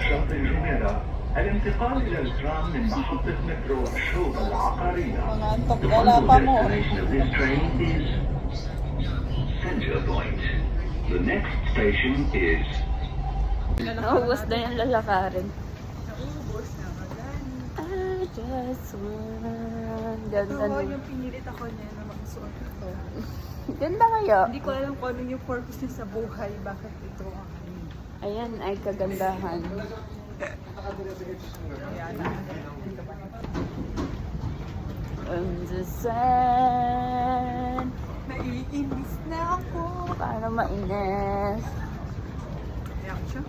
شاطئ جميرة الانتقال إلى الترام من محطة مترو الشوبة العقارية. Mga antok The wala final pa mo. destination of this train is Center Point. The next station is Naubos na yung lalakarin. Naubos na magani. I just want... Ganda Ito nun. yung pinilit ako niya na magsuot ito. Ganda kaya. Hindi ko alam kung ano yung purpose niya sa buhay. Bakit ito ang Ayan ay kagandahan. kaya na. On the sun. Naiinis na ako. Para mainis. Kaya ko siya.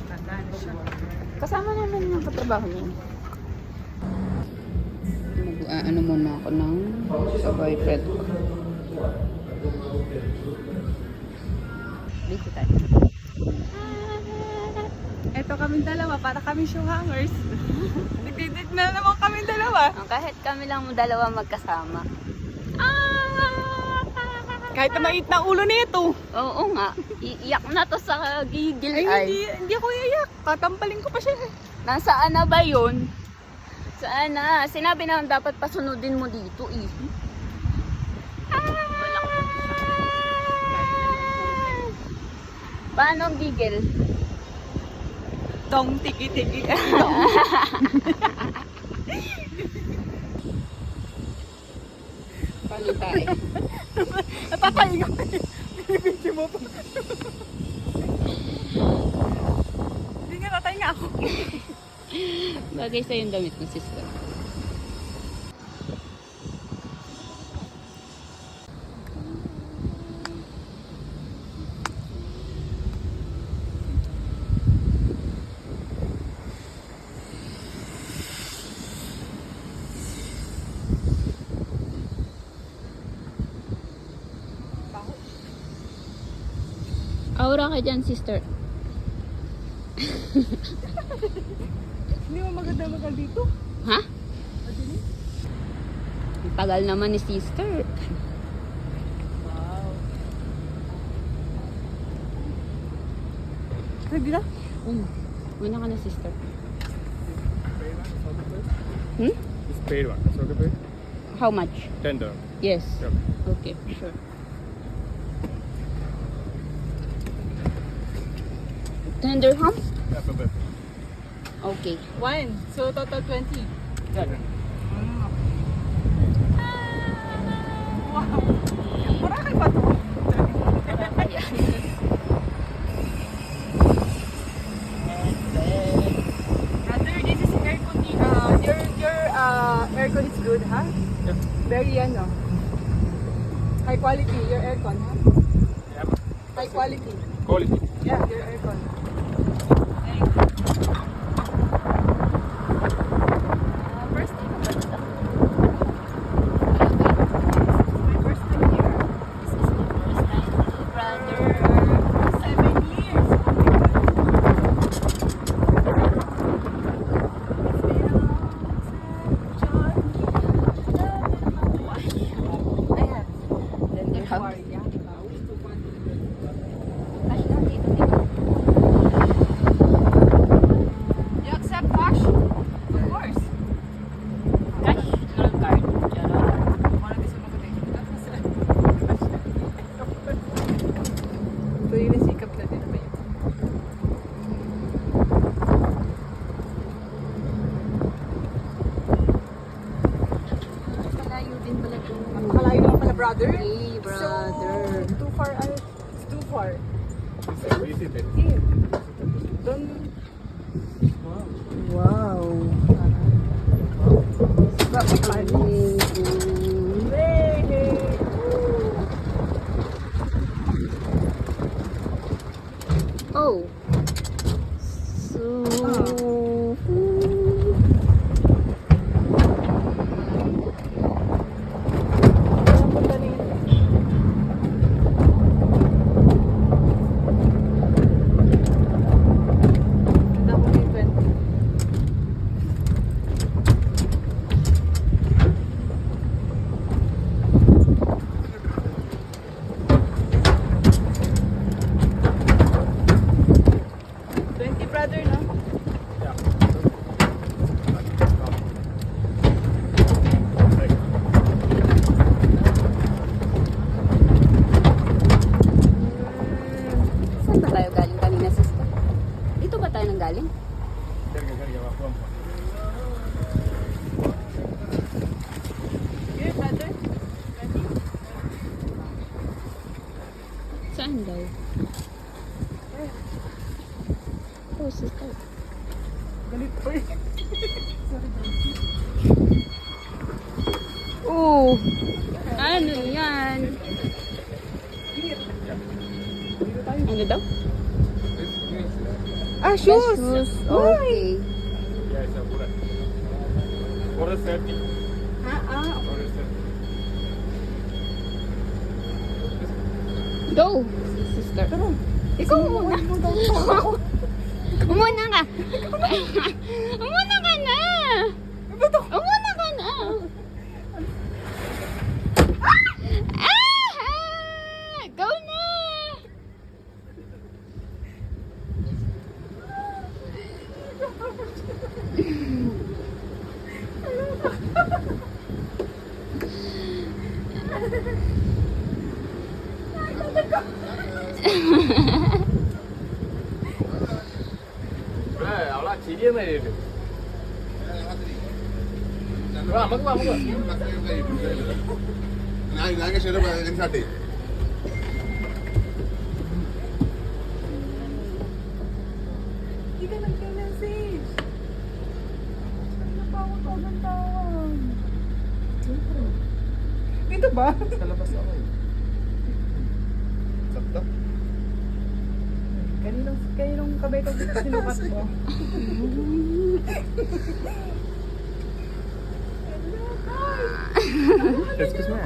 Tanda na siya. Kasama naman yung katrabaho niya. Ano muna ako ng boyfriend ko. Busy tayo. Ito kaming dalawa, para kaming show hangers. Nagdidit na naman kaming dalawa. Kahit kami lang dalawa magkasama. Kahit na mait na ulo nito. Oo nga. Iiyak na to sa gigil Ay, ay. hindi ako iiyak. Tatampaling ko pa siya. Nasaan na ba yun? Saan na? Sinabi na dapat pasunodin mo dito eh. Paano ang gigil? Tong tiki-tiki. Paano tayo? Napapahinga pa yun. Binibidyo mo pa. Hindi nga tatay nga ako. Bagay sa'yo yung damit mo, sister. Aura ka dyan, sister. Hindi mo maganda magal dito. Ha? Ang tagal naman ni sister. Wow. Ready na? Una ka na, sister. Hmm? It's paid one. That's okay, paid? How much? $10. Yes. Yep. Okay, sure. 10 dirham? Yeah, per bed. Okay. One. So total 20. Yeah. Wow. Marami pa to. Brother, this is air conditioner. Your aircon is good, ha? Yeah. Very ano. High quality, your aircon, ha? Yeah. High quality. Quality. Yeah, your aircon. First day ka ba dito? My first time here. This is my first time, brother. 7 years. Ayan. 10 dirham. Cash lang dito, dito. You accept cash? Of course. Cash, little card. Charot. Ito yung nasikap na din naman yun. Malayo din pala ito. Malayo naman pala, brother. Hey, brother. So, too far. It's too far. So easy, paid. Here. Don't... Wow. Bakit panis? Hey! Oh. So... tayo nang galing? Cerca, va, vamos. Here, brother. Saan daw? Oh, sister. Galit pa eh. Oh, ano yan? Ano daw? Ah, Shoes. Okay. Ya, esa pura. Order 30. Order 30. Go, sister. Ikaw muna. Umuna ka. Umuna ka na. Umuna ka na. Ah! Go na. Aula, chicken na yun. Vamos. ഞാൻ ശരി സാട്ടി Hindi ka nag-message. Ano pa ako tawag? Dito ba? Sa labas ako eh. sakto Kaninong kabay ko sinukat mo? Excuse me.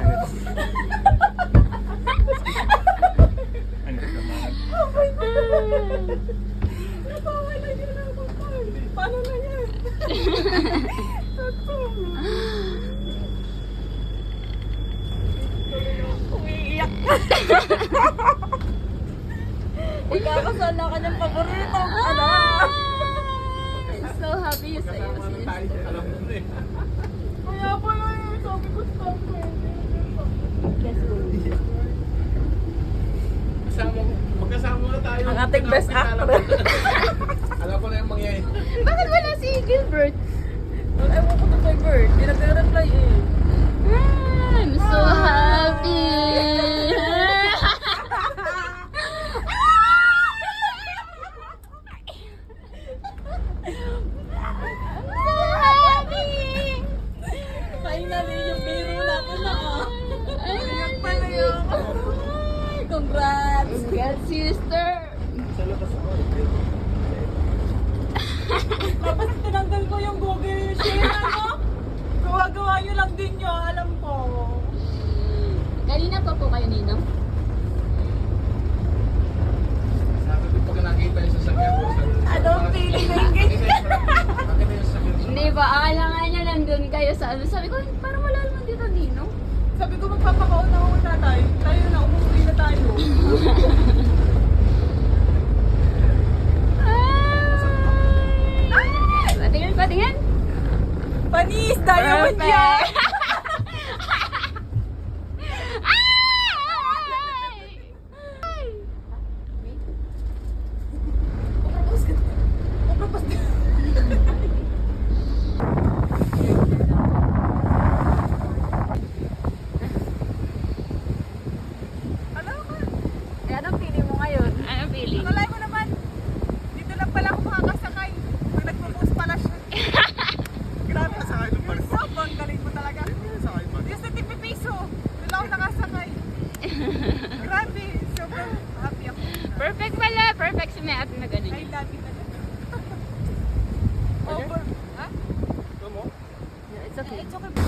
Napawala niya na ako. Paano na yan? Umiiyak na. Ikakasal na kanyang paborito. Ano? I'm so happy you say you, sister. Alam mo na eh. Kaya pala yun. Sabi ko stop ko. Magkasama na tayo. Ang ating best actor. Alam ko na yung mangyayari. Bakit wala si Gilbert? Ewan ko na kay Bird. Hindi nag-reply eh. I'm so happy. I'm so happy. Finally, yung biro natin na. Ayan Pala yun. Congrats. Congrats, sister. Sa labas ako eh. Tapos tinanggal ko yung Google share, ano? Gawa-gawa nyo lang din yun, alam ko. Kanina pa po kayo, Ninong? Sabi ko pag nakita yung sasakyan ko. Anong feeling na yung ganyan? Nakita yung sasakyan ko. Hindi ba? Akala nga niya nandun kayo sa ano. Sabi ko, parang wala naman dito, Ninong. Sabi ko magpapakauna-una tayo. Tayo na, umuwi na tayo. Patingin. Panis, diamond yan! Anong feeling mo ngayon? Ano feeling? Akalay mo naman, dito lang pala ako makakasakay. Pag nagpo-post pala siya. Grabe. Sobrang galing mo talaga. Yung sa tipipiso, doon ako nakasakay. Grabe, sobrang happy ako. Perfect pala. Perfect si May Ate na ganun. I love you talaga. Over. Ha? Ito mo? It's okay. It's okay.